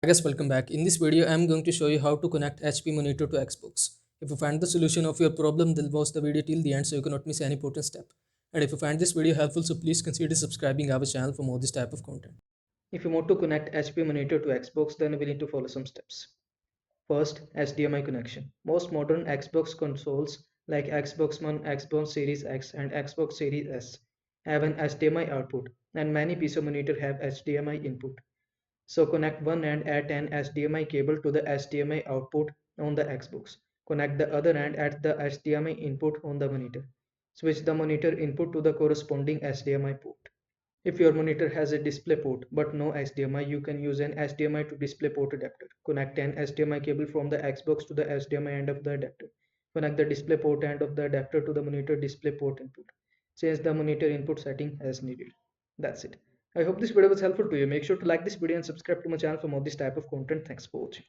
Guys, welcome back. In this video, I am going to show you how to connect HP monitor to Xbox. If you find the solution of your problem, then watch the video till the end so you cannot miss any important step. And if you find this video helpful, so please consider subscribing our channel for more this type of content. If you want to connect HP monitor to Xbox, then we need to follow some steps. First, HDMI connection. Most modern Xbox consoles like Xbox One, Xbox Series X, and Xbox Series S have an HDMI output, and many PC monitors have HDMI input. So connect one end at an HDMI cable to the HDMI output on the Xbox. Connect the other end at the HDMI input on the monitor. Switch the monitor input to the corresponding HDMI port. If your monitor has a display port but no HDMI, you can use an HDMI to DisplayPort adapter. Connect an HDMI cable from the Xbox to the HDMI end of the adapter. Connect the DisplayPort end of the adapter to the monitor DisplayPort input. Change the monitor input setting as needed. That's it. I hope this video was helpful to you. Make sure to like this video and subscribe to my channel for more this type of content. Thanks for watching.